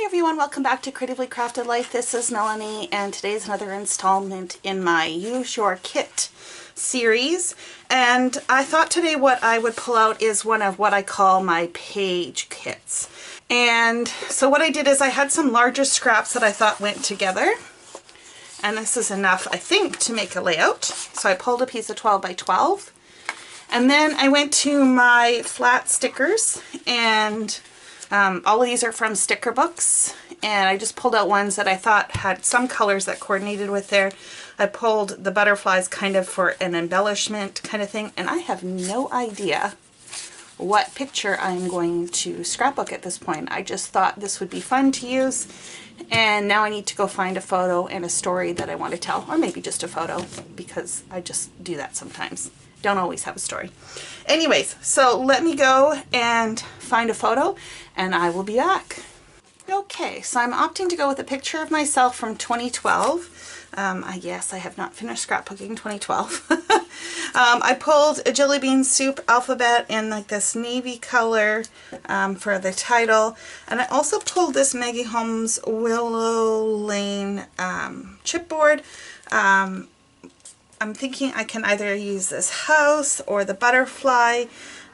Hi everyone, welcome back to Creatively Crafted Life. This is Melanie and today's another installment in my Use Your Kit series. And I thought today what I would pull out is one of what I call my page kits. And so what I did is I had some larger scraps that I thought went together. And this is enough, I think, to make a layout. So I pulled a piece of 12 by 12. And then I went to my flat stickers, and all of these are from sticker books, and I just pulled out ones that I thought had some colors that coordinated with there. I pulled the butterflies kind of for an embellishment kind of thing, and I have no idea what picture I'm going to scrapbook at this point. I just thought this would be fun to use, and now I need to go find a photo and a story that I want to tell, or maybe just a photo, because I just do that sometimes. Don't always have a story. Anyways, so let me go and find a photo and I will be back. Okay, so I'm opting to go with a picture of myself from 2012. Yes, I have not finished scrapbooking 2012. I pulled a jelly bean soup alphabet in like this navy color for the title. And I also pulled this Maggie Holmes Willow Lane chipboard. I'm thinking I can either use this house or the butterfly,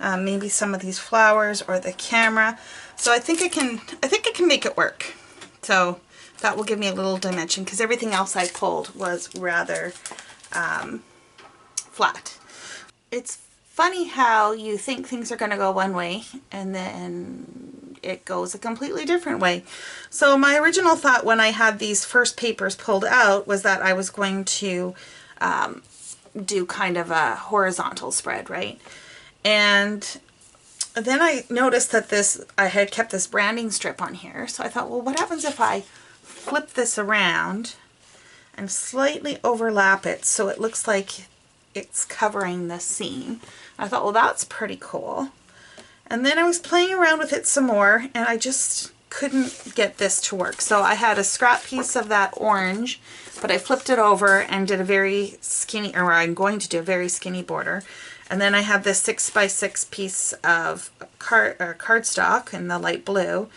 maybe some of these flowers or the camera. So I think I can make it work. So that will give me a little dimension, because everything else I pulled was rather flat. It's funny how you think things are going to go one way and then it goes a completely different way. So my original thought when I had these first papers pulled out was that I was going to do kind of a horizontal spread, right? And then I noticed that I had kept this branding strip on here, so I thought, well, what happens if I flip this around and slightly overlap it so it looks like it's covering the seam? I thought, well, that's pretty cool. And then I was playing around with it some more, and I just couldn't get this to work. So I had a scrap piece of that orange, but I flipped it over and did a very skinny, or I'm going to do a very skinny border. And then I have this 6 by 6 piece of cardstock in the light blue.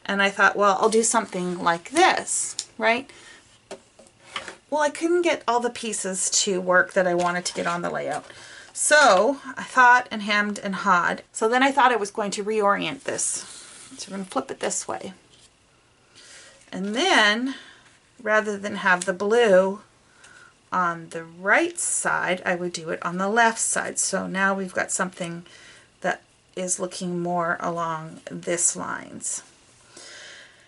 And I thought, well, I'll do something like this, right? Well, I couldn't get all the pieces to work that I wanted to get on the layout. So I thought and hemmed and hawed. So then I thought I was going to reorient this. So we're going to flip it this way. And then, rather than have the blue on the right side, I would do it on the left side. So now we've got something that is looking more along this lines.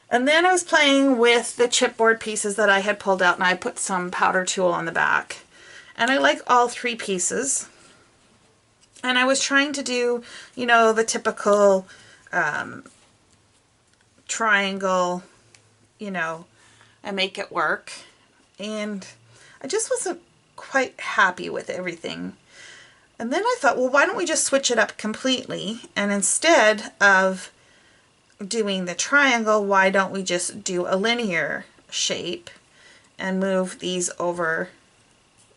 And then I was playing with the chipboard pieces that I had pulled out, and I put some powder tulle on the back. And I like all three pieces. And I was trying to do, you know, the typical triangle, you know, and make it work. And I just wasn't quite happy with everything. And then I thought, well, why don't we just switch it up completely, and instead of doing the triangle, why don't we just do a linear shape and move these over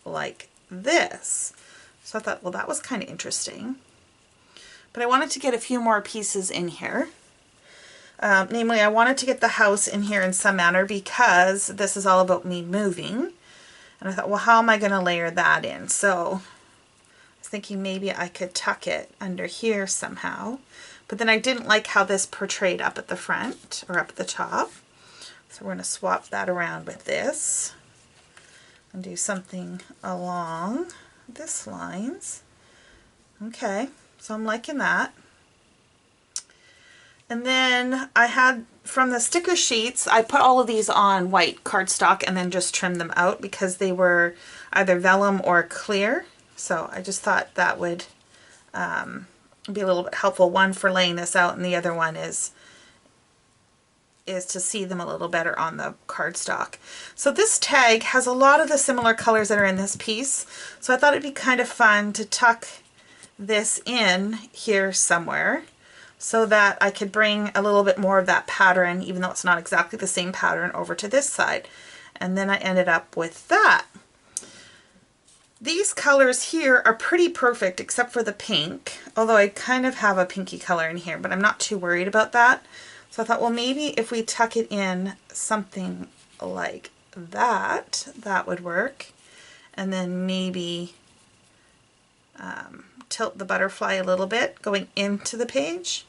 like this? So I thought, well, that was kind of interesting. But I wanted to get a few more pieces in here. Namely, I wanted to get the house in here in some manner, because this is all about me moving. And I thought, well, how am I going to layer that in? So I was thinking maybe I could tuck it under here somehow. But then I didn't like how this portrayed up at the front or up at the top. So we're going to swap that around with this and do something along this lines. Okay, so I'm liking that. And then I had, from the sticker sheets, I put all of these on white cardstock and then just trimmed them out because they were either vellum or clear. So I just thought that would be a little bit helpful. One for laying this out, and the other one is to see them a little better on the cardstock. So this tag has a lot of the similar colors that are in this piece. So I thought it'd be kind of fun to tuck this in here somewhere, so that I could bring a little bit more of that pattern, even though it's not exactly the same pattern, over to this side. And then I ended up with that. These colors here are pretty perfect except for the pink, although I kind of have a pinky color in here, but I'm not too worried about that. So I thought, well, maybe if we tuck it in something like that, that would work. And then maybe tilt the butterfly a little bit going into the page.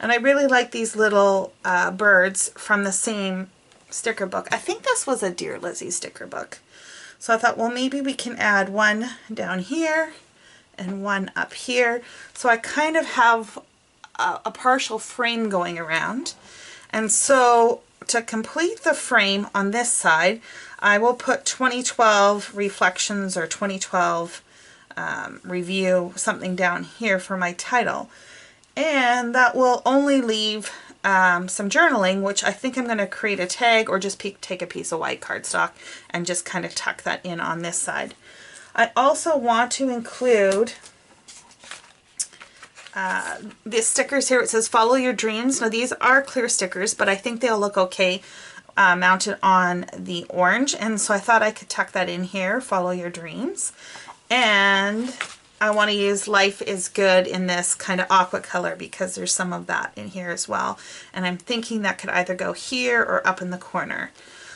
And I really like these little birds from the same sticker book. I think this was a Dear Lizzie sticker book. So I thought, well, maybe we can add one down here and one up here. So I kind of have a partial frame going around. And so to complete the frame on this side, I will put 2012 reflections or 2012 review, something down here for my title. And that will only leave some journaling, which I think I'm going to create a tag or just take a piece of white cardstock and just kind of tuck that in on this side. I also want to include the stickers here. It says follow your dreams. Now these are clear stickers, but I think they'll look okay mounted on the orange, and so I thought I could tuck that in here, follow your dreams. And I want to use Life is Good in this kind of aqua color because there's some of that in here as well, and I'm thinking that could either go here or up in the corner.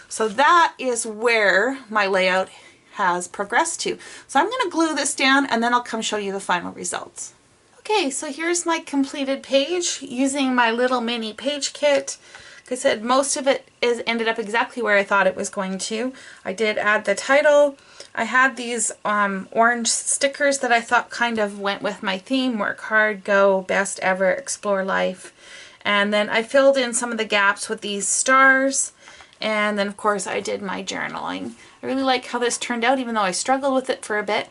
So that is where my layout has progressed to. So I'm going to glue this down and then I'll come show you the final results. Okay, so here's my completed page using my little mini page kit. Like I said, most of it ended up exactly where I thought it was going to. I did add the title. I had these orange stickers that I thought kind of went with my theme, work hard, go, best ever, explore life. And then I filled in some of the gaps with these stars. And then of course I did my journaling. I really like how this turned out, even though I struggled with it for a bit.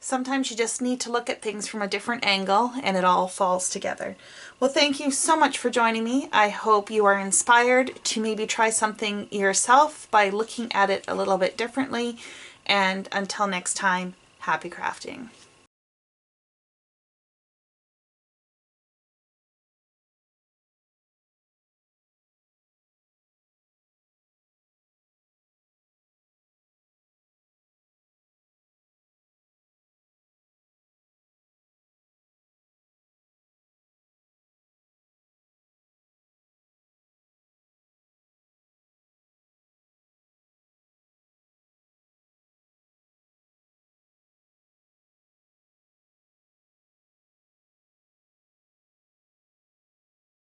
Sometimes you just need to look at things from a different angle and it all falls together. Well, thank you so much for joining me. I hope you are inspired to maybe try something yourself by looking at it a little bit differently. And until next time, happy crafting.